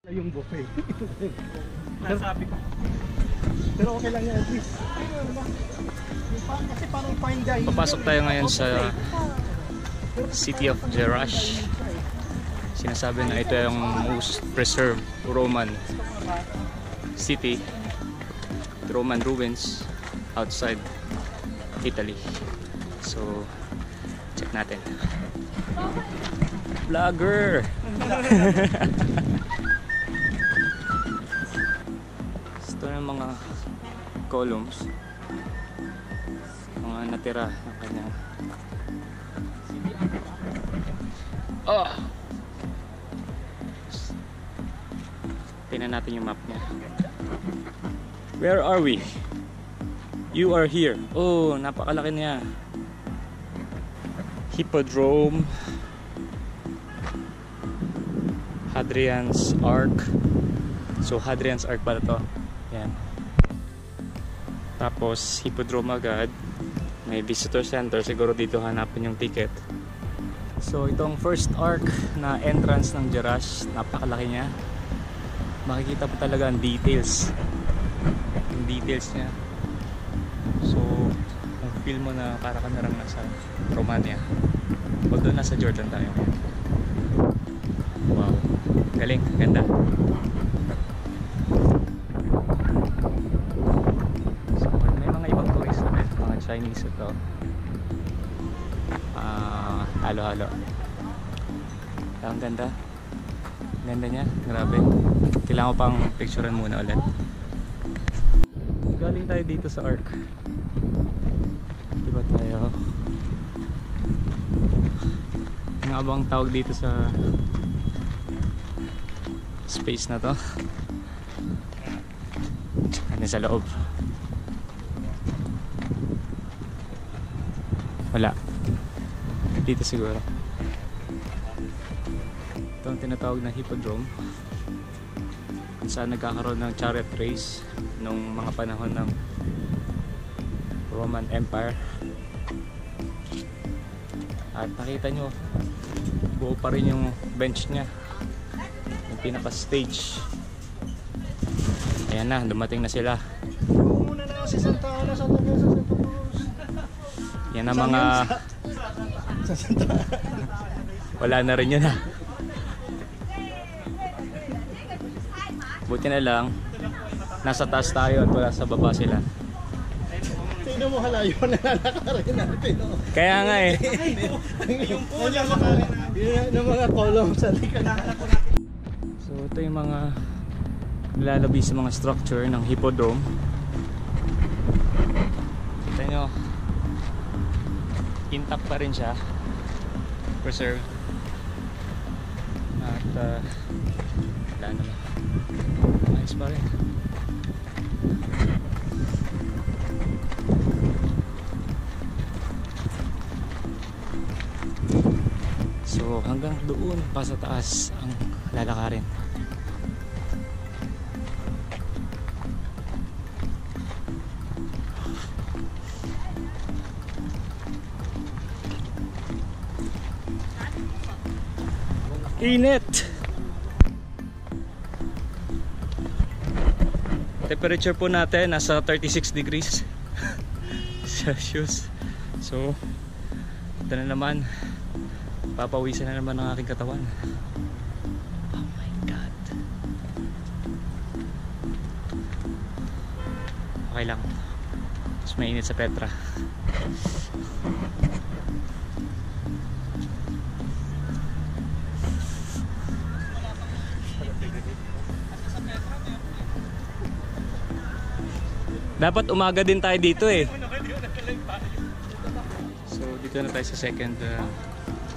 Yung buffet. Nasabi ko. Pero okay lang yan at least. Kasi parang fine dining. Papasok tayo ngayon sa City of Jerash. Sinasabi na ito yung most preserved Roman city, Roman ruins outside Italy. So, check natin. Vlogger! Ito yung mga columns, mga natira ng kanyang tingnan natin yung map niya. Where are we? You are here. Oh, napakalaki niya. Hippodrome, Hadrian's Ark. So Hadrian's Ark pala to. Yan. Tapos Hippodrome agad. May visitor center, siguro dito hanapin yung ticket. So itong first arc na entrance ng Jerash, napakalaki niya. Makikita po talaga ang details. Yung details niya. So kung feel mo na para ka narang nasa Romania. Although nasa Jordan tayo. Wow. Galing, ganda. So may mga ibang tourist na rin, mga Chinese ito. Halo-halo. Ang ganda. Ganda niya, grabe. Kailangan ko pang picturean muna ulit. Galing tayo dito sa Ark. Diba tayo? Ang abang tawag dito sa space na to. Ano sa loob? Wala. Dito siguro. Ito ang tinatawag na Hippodrome, kung saan nagkakaroon ng chariot race nung mga panahon ng Roman Empire. At nakita nyo, buo pa rin yung bench nya, yung pinaka stage. Ayan na, dumating na sila. Muna na si Santa Ana, Santa Mesa, Santa Cruz. Yan ang mga wala na rin yun ha. Buti na lang nasa taas tayo at wala sa baba sila. Tingnan mo halayo na lalakarin natin. Kaya nga eh. Yung mga columns sa likod. So ito yung mga nilalabi sa mga structure ng Hippodrome. Kita nyo, intact pa rin siya, preserved. At wala naman, ayos pa rin. So hanggang doon pa sa taas ang lalakarin. Init! Temperature po natin nasa 36 degrees Celsius. So ito na naman, papawisan na naman ang aking katawan. Oh my god. Okay lang, mas mainit sa Petra. Dapat umaga din tayo dito eh. So dito na tayo sa second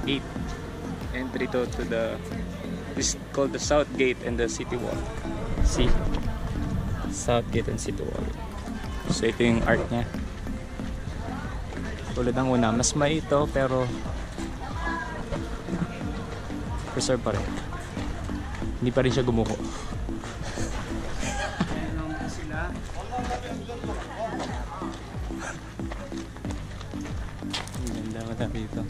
gate. Entry to the, this is called the South Gate and the City Wall. See? South Gate and City Wall. So ito yung art niya. Tulad ng una, mas may ito pero preserve pa rin. Hindi pa rin siya gumuho. Ganda ko na dito.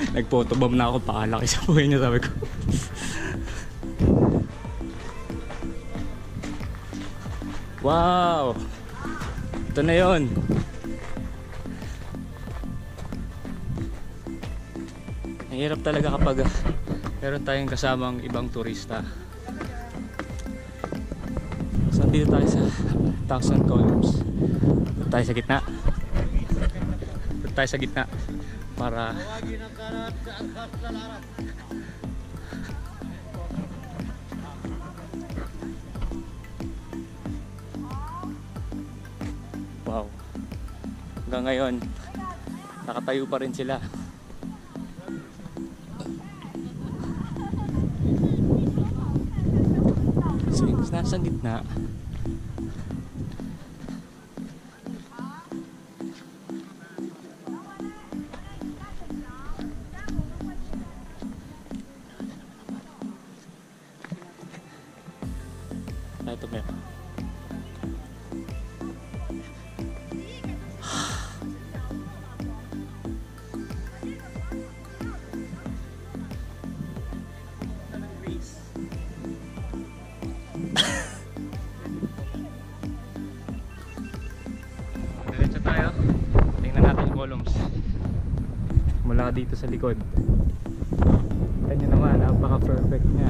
Nag-photobomb na ako, pakalaki sa buhay niya, sabi ko. Wow! Ito na yun. Mahirap talaga kapag meron tayong kasamang ibang turista. So, dito tayo sa Thousand Columns. Dito tayo sa gitna. Dito tayo sa gitna para wow, hanggang ngayon nakatayo pa rin sila. So yung nasa gitna, ito meron. Diretso tayo. Tingnan natin yung columns mula dito sa likod. Kanya naman, napaka-perfect niya.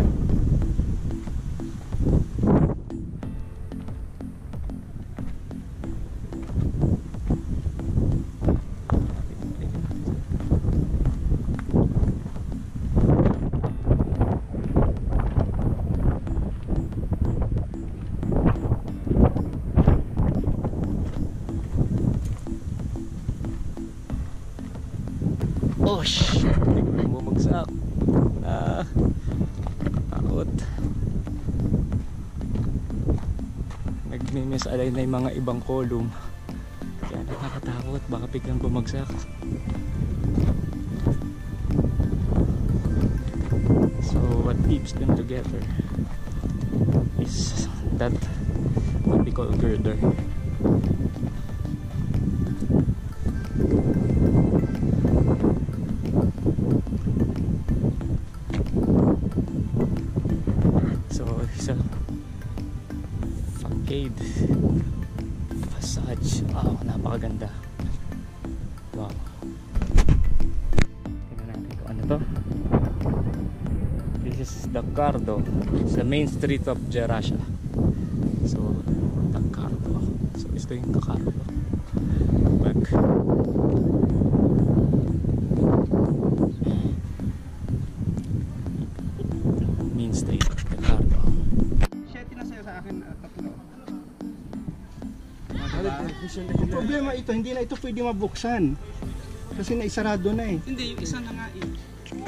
Oh shit! Hindi ko na bumagsak. Takot. Nagmi-misalign na yung mga ibang column. Kaya nakakatakot. Baka biglang bumagsak. So what keeps them together is that what we call girder. Facade Facade. Wow, napakaganda. Wow. Tingnan natin kung ano to. This is the Cardo. It's the main street of Gerasha. So, the Cardo. So, ito yung Cardo. Back. Main street of the Cardo. Ang problema ito, hindi na ito pwede mabuksan. Kasi naisarado na eh. Hindi, yung isa na nga eh.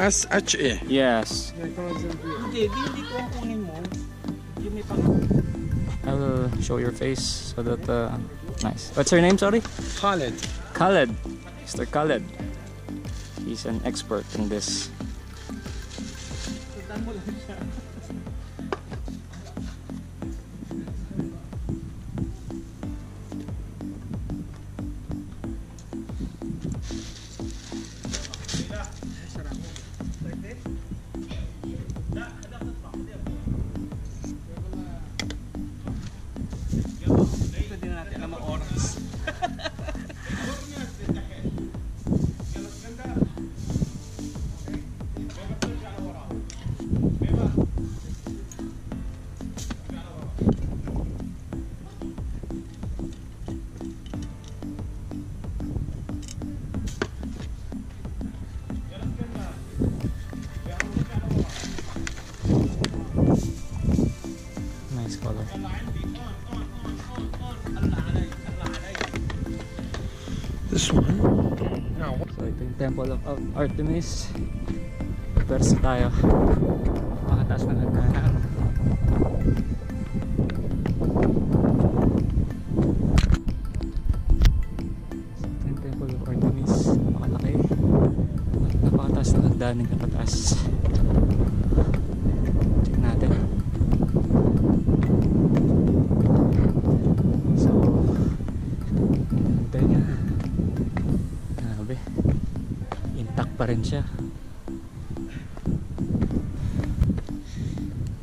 SHE. Yes. Hindi ko ang kunin mo. Yung may pang... I will show your face so that nice. What's your name, sorry? Khaled. Khaled. Mr. Khaled. He's an expert in this. Sundan mo lang siya. Nice color. This one? No. So ito yung Temple of Artemis. Pwersa tayo. Pakataas ng hagdanan. So ito yung Temple of Artemis. Napakalaki. Napakataas ng hagdanan na pataas. Check natin. So ito niya. pa rin siya.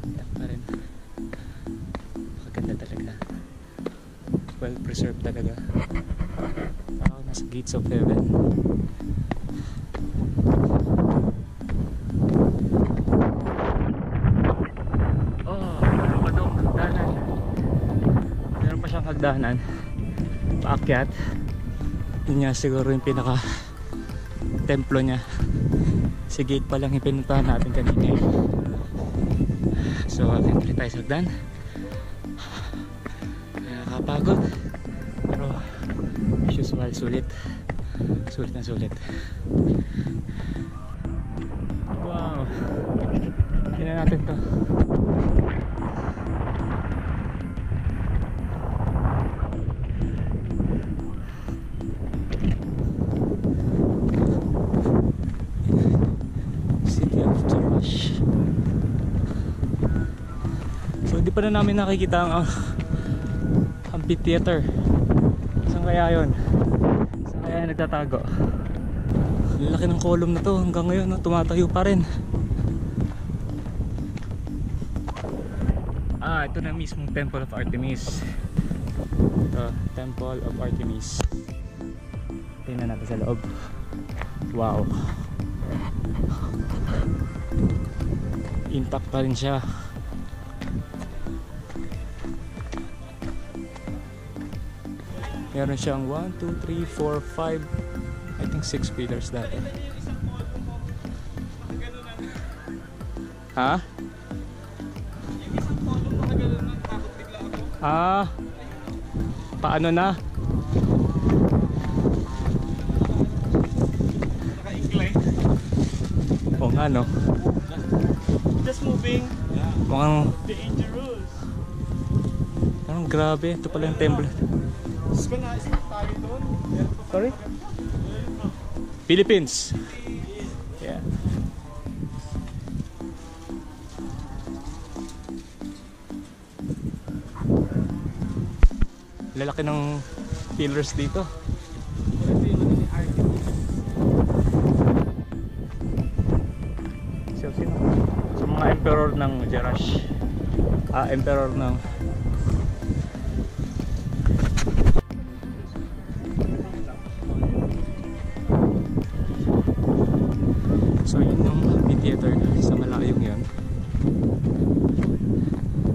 Intact pa rin. Maganda talaga. Well preserved talaga. Wow, nasa gates of heaven. Hagdanan paakyat. Yun nga siguro yung pinaka templo niya. Si gate pa lang yung pinuntahan natin kanina. So entry tayo sa hagdan. Nakakapagod pero as usual sulit na sulit. Wow, tingnan natin to. So hindi pa na namin nakikita ang amphitheater. Saan kaya yun? Saan kaya nagtatago? Laki ng column na to hanggang ngayon, no? Tumatayo pa rin. Ito na mismong Temple of Artemis. Ito, Temple of Artemis. Tingnan natin sa loob. Wow, intact pa rin siya. Meron siyang 1, 2, 3, 4, 5 I think 6 pillars dati. Ha? Paano na? Oo nga no. Just moving. Mukhang Dangerous. parang grabe. Ito pala yung temple. Sorry? Philippines. Yeah. Lalaki ng pillars dito. So mga emperor ng Jerash. Emperor ng so yun yung amphitheater sa malayong yun.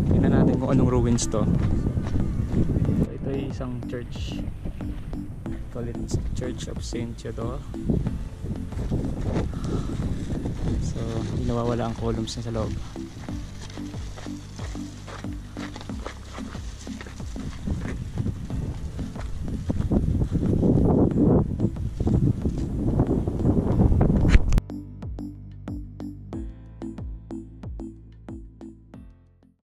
Tingnan natin kung anong ruins to. So, ito ay isang church. Call it Church of Saint Theodore. So hindi nawawala ang columns na sa loob.